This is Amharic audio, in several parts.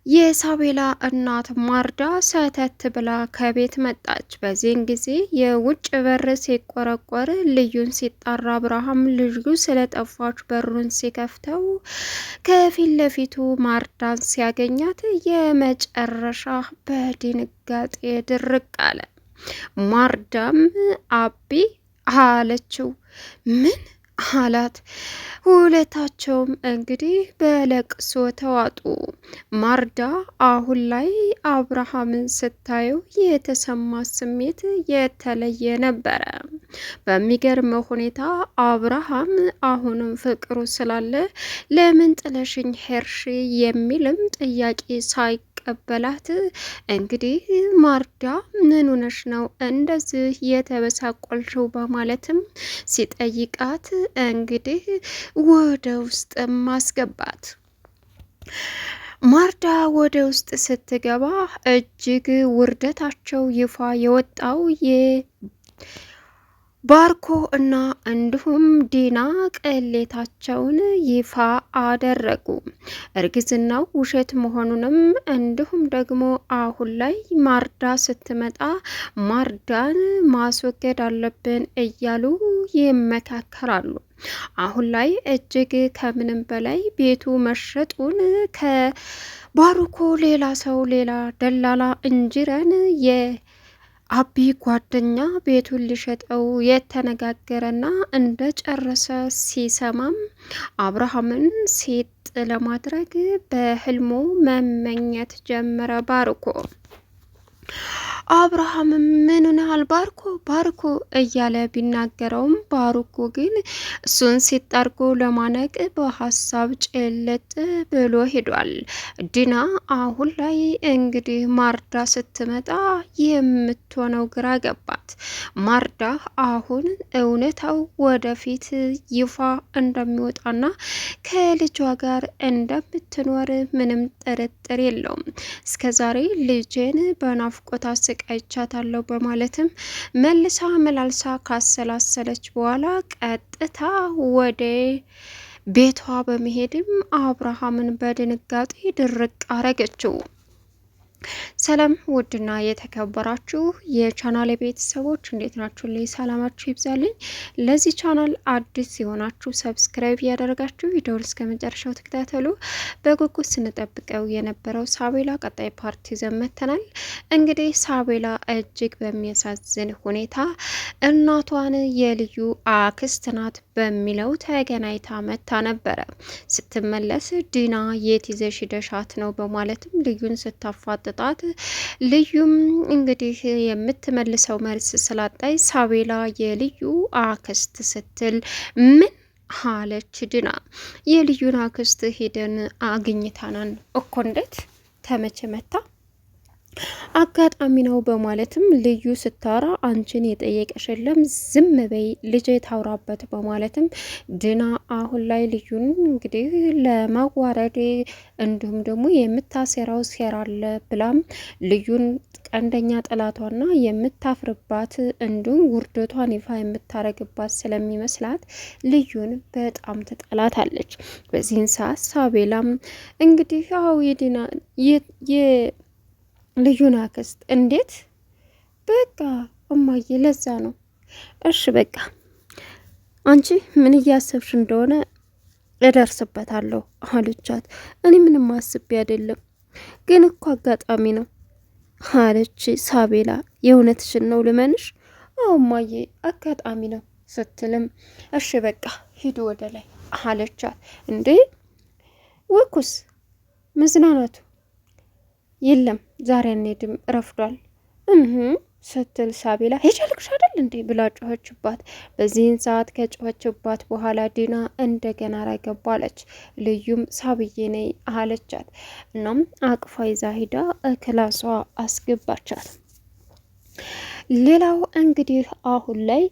የሳቤላ እናት ማርዳ ሰተት ብላ ከቤት መጣች። በዚህን ጊዜ የውጭ በር ሲቆረቆር ልዩን ሲጣራ አብርሃም ልዩ ስለጠፋች በሩን ሲከፍተው ከፊት ለፊቱ ማርዳን ሲያገኛት የመጨረሻ በድንጋጤ ድርቅ አለ። ማርዳም አቢ አለችው። ምን አላት? ሁለታቸውም እንግዲህ በለቅሶ ተዋጡ። ማርዳ አሁን ላይ አብርሃምን ስታየው የተሰማ ስሜት የተለየ ነበረ። በሚገርም ሁኔታ አብርሃም አሁንም ፍቅሩ ስላለ ለምን ጥለሽኝ ሄርሽ የሚልም ጥያቄ ሳይቀበላት እንግዲህ ማርዳ ምን ሆነሽ ነው እንደዚህ የተበሳቆልሽው በማለትም ሲጠይቃት እንግዲህ ወደ ውስጥ ማስገባት። ማርዳ ወደ ውስጥ ስትገባ እጅግ ውርደታቸው ይፋ የወጣው ባርኮ እና እንዲሁም ዲና ቅሌታቸውን ይፋ አደረጉ። እርግዝናው ውሸት መሆኑንም እንዲሁም ደግሞ አሁን ላይ ማርዳ ስትመጣ ማርዳን ማስወገድ አለብን እያሉ ይመካከራሉ። አሁን ላይ እጅግ ከምንም በላይ ቤቱ መሸጡን ከባርኮ ሌላ ሰው ሌላ ደላላ እንጅረን አቢ ጓደኛ ቤቱን ሊሸጠው የተነጋገረና እንደጨረሰ ሲሰማም አብርሃምን ሴት ለማድረግ በህልሙ መመኘት ጀመረ ባርኮ። አብርሃም ምን ሆነሃል ባርኮ ባርኮ እያለ ቢናገረውም ባርኮ ግን እሱን ሲጣርጎ ለማነቅ በሀሳብ ጭልጥ ብሎ ሄዷል። ዲና አሁን ላይ እንግዲህ ማርዳ ስትመጣ የምትሆነው ግራ ገባት። ማርዳ አሁን እውነታው ወደፊት ይፋ እንደሚወጣና ከልጇ ጋር እንደምትኖር ምንም ጥርጥር የለውም። እስከዛሬ ልጄን በናፍቆት አሰቃይቻታለሁ በማለትም መልሳ መላልሳ ካሰላሰለች በኋላ ቀጥታ ወደ ቤቷ በመሄድም አብርሃምን በድንጋጤ ድርቅ አረገችው። ሰላም ውድና የተከበራችሁ የቻናል ቤተሰቦች እንዴት ናችሁ? ላይ ሰላማችሁ ይብዛልኝ። ለዚህ ቻናል አዲስ የሆናችሁ ሰብስክራይብ ያደረጋችሁ ቪዲዮውን እስከ መጨረሻው ተከታተሉ። በጉጉት ስንጠብቀው የነበረው ሳቤላ ቀጣይ ፓርቲ ዘመተናል። እንግዲህ ሳቤላ እጅግ በሚያሳዝን ሁኔታ እናቷን የልዩ አክስት ናት በሚለው ተገናኝታ መታ ነበረ። ስትመለስ ዲና የት ይዘሽ ሄደሻት ነው በማለትም ልዩን ስታፋጥጣት ልዩም እንግዲህ የምትመልሰው መልስ ስላጣይ ሳቤላ የልዩ አክስት ስትል ምን አለች ዲና። የልዩን አክስት ሄደን አግኝታናን እኮ እንዴት ተመቸ መታ አጋጣሚ ነው በማለትም ልዩ ስታራ አንቺን የጠየቀሽ የለም ዝም በይ ልጄ ታውራበት በማለትም ድና አሁን ላይ ልዩን እንግዲህ ለማዋረድ እንዲሁም ደግሞ የምታሴራው ሴራ አለ ብላም ልዩን ቀንደኛ ጠላቷና የምታፍርባት እንዲሁም ውርደቷን ይፋ የምታረግባት ስለሚመስላት ልዩን በጣም ትጠላታለች። በዚህን ሰዓት ሳቤላም እንግዲህ አው የዲና ልዩን አክስት እንዴት በቃ እማዬ ለዛ ነው እሺ በቃ አንቺ ምን እያሰብሽ እንደሆነ እደርስበታለሁ አለቻት። እኔ ምንም አስቤ አይደለም ግን እኮ አጋጣሚ ነው አለች ሳቤላ። የእውነትሽን ነው ልመንሽ? አዎ እማዬ አጋጣሚ ነው ስትልም እሺ በቃ ሂዱ ወደ ላይ አለቻት። እንዴ ወኩስ መዝናናቱ የለም ዛሬ አንሄድም ረፍዷል ስትል ሳቤላ ሄጃልክሽ አይደል እንዴ ብላ ጮኸችባት። በዚህን ሰዓት ከጮኸችባት በኋላ ዲና እንደገና ረገባለች። ልዩም ሳብዬ ነይ አለቻት። እናም አቅፋ ይዛ ሂዳ ክላሷ አስገባቻት። ሌላው እንግዲህ አሁን ላይ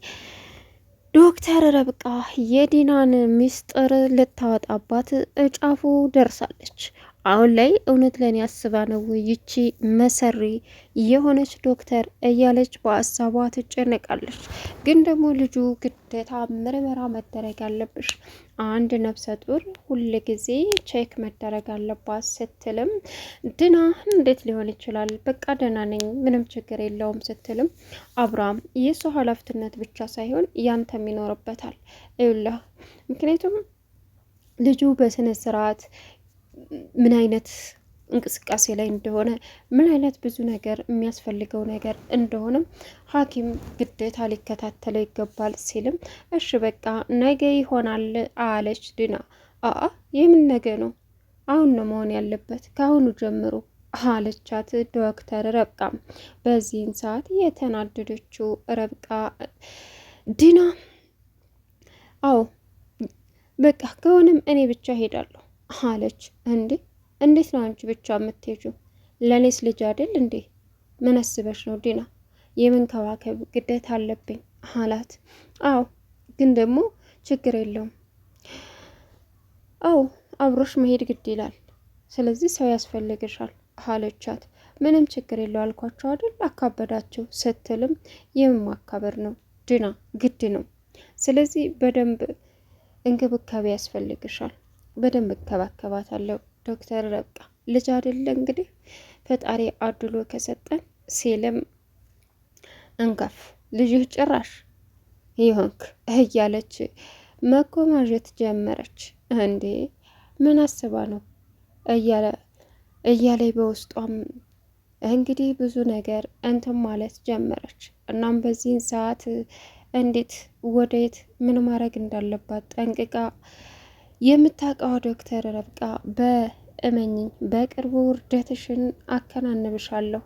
ዶክተር ረብቃ የዲናን ሚስጥር ልታወጣባት እጫፉ ደርሳለች። አሁን ላይ እውነት ለኔ አስባ ነው ይቺ መሰሪ የሆነች ዶክተር እያለች በሀሳቧ ትጨነቃለች። ግን ደግሞ ልጁ ግዴታ ምርመራ መደረግ አለብሽ፣ አንድ ነፍሰ ጡር ሁል ጊዜ ቼክ መደረግ አለባት ስትልም ድና እንዴት ሊሆን ይችላል? በቃ ደህና ነኝ ምንም ችግር የለውም ስትልም አብርሃም የእሱ ኃላፊነት ብቻ ሳይሆን ያንተም ይኖርበታል ይውላ። ምክንያቱም ልጁ በስነ ስርዓት ምን አይነት እንቅስቃሴ ላይ እንደሆነ ምን አይነት ብዙ ነገር የሚያስፈልገው ነገር እንደሆነ ሐኪም ግዴታ ሊከታተለው ይገባል ሲልም እሺ በቃ ነገ ይሆናል አለች ድና። የምን ነገ ነው? አሁን ነው መሆን ያለበት ከአሁኑ ጀምሮ አለቻት ዶክተር ረብቃ። በዚህን ሰዓት የተናደደችው ረብቃ ድና አዎ በቃ ከሆነም እኔ ብቻ ሄዳለሁ አለች። እንዴት ነው አንቺ ብቻ የምትሄጂው? ለእኔስ ልጅ አይደል እንዴ? ምን አስበሽ ነው ዲና? የመንከባከብ ግዴታ አለብኝ አላት። አዎ ግን ደግሞ ችግር የለውም። አዎ አብሮሽ መሄድ ግድ ይላል። ስለዚህ ሰው ያስፈልግሻል አለቻት። ምንም ችግር የለው አልኳቸው አይደል አካበዳቸው ስትልም የማካበር ነው ዲና ግድ ነው። ስለዚህ በደንብ እንክብካቤ ያስፈልግሻል። በደንብ እንከባከባታለሁ ዶክተር ረብቃ ልጅ አይደለ እንግዲህ ፈጣሪ አድሎ ከሰጠን ሲልም እንከፍ ልጅህ ጭራሽ ይሆንክ እያለች መኮማጀት ጀመረች። እንዴ ምን አስባ ነው እያለ በውስጧም እንግዲህ ብዙ ነገር እንትን ማለት ጀመረች። እናም በዚህን ሰዓት እንዴት ወዴት ምን ማድረግ እንዳለባት ጠንቅቃ የምታውቀው ዶክተር ረብቃ በእመኝኝ በቅርቡ ውርደትሽን አከናንብሻለሁ።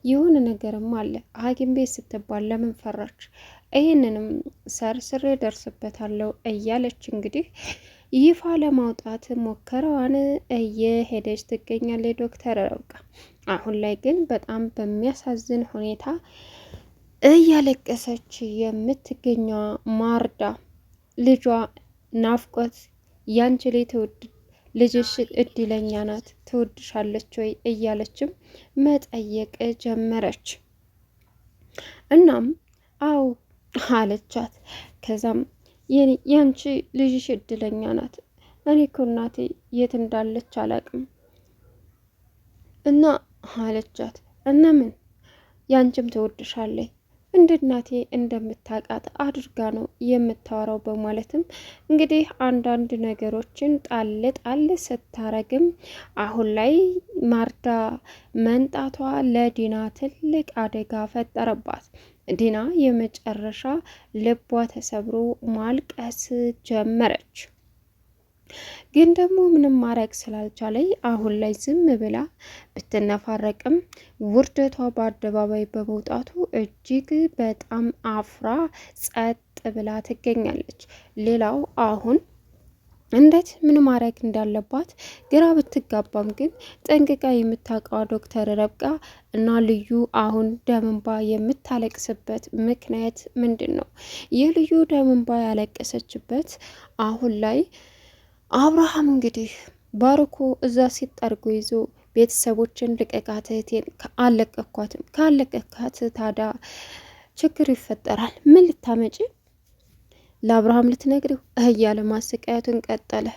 የሆነ ነገርም አለ ሐኪም ቤት ስትባል ለምን ፈራች? ይህንንም ሰርስሬ ደርስበታለሁ እያለች እንግዲህ ይፋ ለማውጣት ሞከረዋን እየሄደች ትገኛለች ዶክተር ረብቃ። አሁን ላይ ግን በጣም በሚያሳዝን ሁኔታ እያለቀሰች የምትገኘው ማርዳ ልጇ ናፍቆት ያንቺ ላይ ልጅሽ እድለኛ ናት ትወድሻለች ወይ እያለችም መጠየቅ ጀመረች። እናም አው አለቻት። ከዛም ያንቺ ልጅሽ እድለኛ ናት፣ እኔ እኮ እናቴ የት እንዳለች አላቅም እና አለቻት። እና ምን ያንቺም ትወድሻለች እንደ እናቴ እንደምታውቃት አድርጋ ነው የምታወራው በማለትም እንግዲህ አንዳንድ ነገሮችን ጣል ጣል ስታረግም አሁን ላይ ማርዳ መንጣቷ ለዲና ትልቅ አደጋ ፈጠረባት። ዲና የመጨረሻ ልቧ ተሰብሮ ማልቀስ ጀመረች። ግን ደግሞ ምንም ማድረግ ስላልቻለኝ አሁን ላይ ዝም ብላ ብትነፋረቅም ውርደቷ በአደባባይ በመውጣቱ እጅግ በጣም አፍራ ጸጥ ብላ ትገኛለች። ሌላው አሁን እንዴት ምን ማድረግ እንዳለባት ግራ ብትጋባም ግን ጠንቅቃ የምታውቀው ዶክተር ረብቃ እና ልዩ አሁን ደም እንባ የምታለቅስበት ምክንያት ምንድን ነው? ይህ ልዩ ደም እንባ ያለቀሰችበት አሁን ላይ አብርሃም እንግዲህ ባርኮ እዛ ሲጠርጎ ይዞ ቤተሰቦችን ልቀቃት፣ እህቴን አለቀኳትም፣ ካለቀካት ታዳ ችግር ይፈጠራል፣ ምን ልታመጪ ለአብርሃም ልትነግሪው እያለ ማሰቃየቱን ቀጠለ።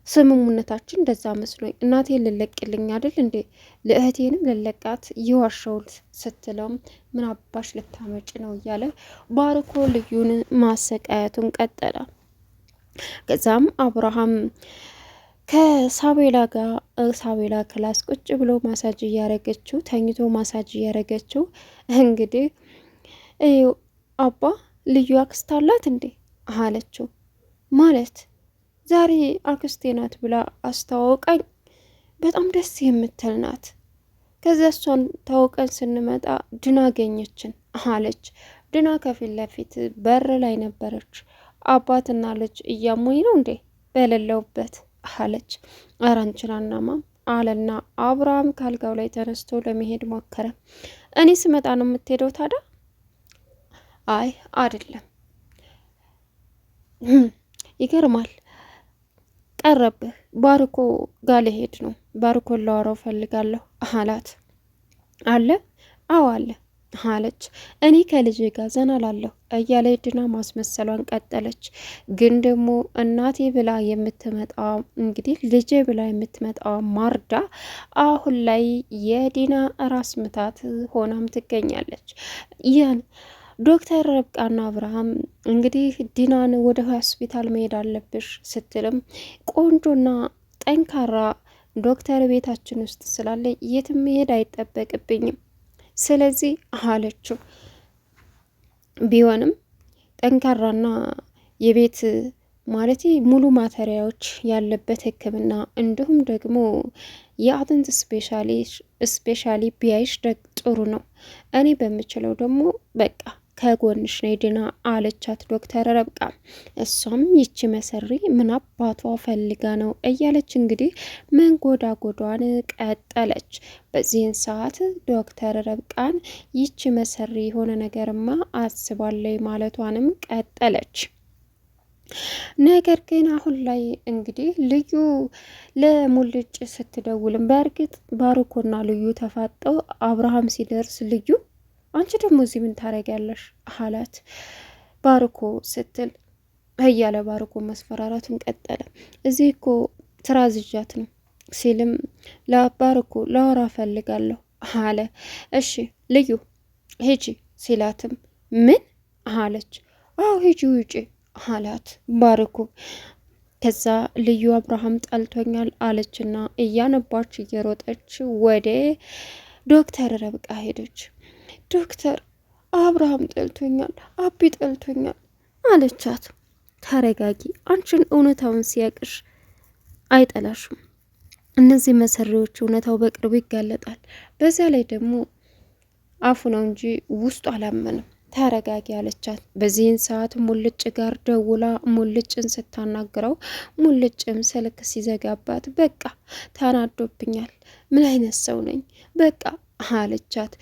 ስምሙነታችን እንደዛ መስሎኝ እናቴ ልለቅልኝ አይደል እንዴ ለእህቴንም ልለቃት የዋሸውት ስትለውም ምን አባሽ ልታመጪ ነው እያለ ባርኮ ልዩን ማሰቃየቱን ቀጠለ። ከዛም አብርሃም ከሳቤላ ጋር ሳቤላ ክላስ ቁጭ ብሎ ማሳጅ እያረገችው ተኝቶ ማሳጅ እያረገችው እንግዲህ አባ ልዩ አክስት አላት እንዴ አለችው። ማለት ዛሬ አክስቴ ናት ብላ አስተዋወቀኝ፣ በጣም ደስ የምትል ናት። ከዚያ እሷን ታውቀን ስንመጣ ድና አገኘችን አለች። ድና ከፊት ለፊት በር ላይ ነበረች። አባትና ልጅ እያሙኝ ነው እንዴ በሌለውበት አለች። ኧረ አንችላናማም አለና አብርሃም ካልጋው ላይ ተነስቶ ለመሄድ ሞከረ። እኔ ስመጣ ነው የምትሄደው ታዲያ? አይ አይደለም፣ ይገርማል። ቀረብህ? ባርኮ ጋር ልሄድ ነው። ባርኮን ላወራው ፈልጋለሁ አላት። አለ? አዎ አለ አለች። እኔ ከልጄ ጋር ዘና ላለሁ እያለ ዲና ማስመሰሏን ቀጠለች። ግን ደግሞ እናቴ ብላ የምትመጣው እንግዲህ ልጄ ብላ የምትመጣው ማርዳ አሁን ላይ የዲና ራስ ምታት ሆናም ትገኛለች። ይህን ዶክተር ርብቃና አብርሃም እንግዲህ ዲናን ወደ ሆስፒታል መሄድ አለብሽ ስትልም ቆንጆና ጠንካራ ዶክተር ቤታችን ውስጥ ስላለ የትም መሄድ አይጠበቅብኝም ስለዚህ አለችው። ቢሆንም ጠንካራና የቤት ማለት ሙሉ ማተሪያዎች ያለበት ሕክምና እንዲሁም ደግሞ የአጥንት ስፔሻሊ ቢያይሽ ጥሩ ነው። እኔ በምችለው ደግሞ በቃ ከጎንሽ ነይ ዲና አለቻት ዶክተር ረብቃ። እሷም ይቺ መሰሪ ምን አባቷ ፈልጋ ነው እያለች እንግዲህ መንጎዳጎዷን ቀጠለች። በዚህን ሰዓት ዶክተር ረብቃን ይቺ መሰሪ የሆነ ነገርማ አስባለይ ማለቷንም ቀጠለች። ነገር ግን አሁን ላይ እንግዲህ ልዩ ለሙልጭ ስትደውልም በእርግጥ ባርኮና ልዩ ተፋጠው አብርሃም ሲደርስ ልዩ አንቺ ደግሞ እዚህ ምን ታረጊያለሽ አላት። ባርኮ ስትል እያለ ባርኮ መስፈራራቱን ቀጠለ። እዚህ እኮ ትራዝዣት ነው ሲልም ለባርኮ ላወራ ፈልጋለሁ አለ። እሺ ልዩ ሂጂ ሲላትም ምን አለች? አዎ ሂጂ ውጪ አላት ባርኮ። ከዛ ልዩ አብርሃም ጠልቶኛል አለችና እያነባች እየሮጠች ወደ ዶክተር ረብቃ ሄደች። ዶክተር አብርሃም ጠልቶኛል፣ አቢ ጠልቶኛል አለቻት። ተረጋጊ፣ አንቺን እውነታውን ሲያቅሽ አይጠላሽም። እነዚህ መሰሪዎች እውነታው በቅርቡ ይጋለጣል። በዚያ ላይ ደግሞ አፉ ነው እንጂ ውስጡ አላመንም። ተረጋጊ አለቻት። በዚህን ሰዓት ሙልጭ ጋር ደውላ ሙልጭን ስታናግረው ሙልጭም ስልክ ሲዘጋባት በቃ ተናዶብኛል፣ ምን አይነት ሰው ነኝ በቃ አለቻት።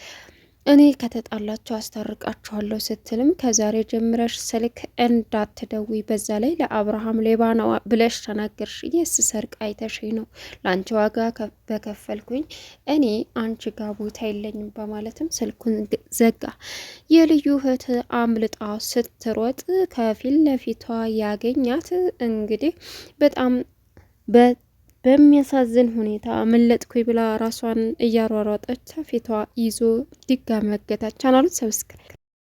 እኔ ከተጣላቸው አስታርቃችኋለሁ ስትልም ከዛሬ ጀምረሽ ስልክ እንዳትደዊ፣ በዛ ላይ ለአብርሃም ሌባ ነው ብለሽ ተናገርሽ። የስ ሰርቅ አይተሽኝ ነው ለአንቺ ዋጋ በከፈልኩኝ እኔ አንቺ ጋ ቦታ የለኝም በማለትም ስልኩን ዘጋ። የልዩ እህት አምልጣ ስትሮጥ ከፊት ለፊቷ ያገኛት እንግዲህ በጣም በሚያሳዝን ሁኔታ መለጥኩኝ ብላ ራሷን እያሯሯጠች ፊቷ ይዞ ድጋሚ መገታት። ቻናሉን ሰብስክራይብ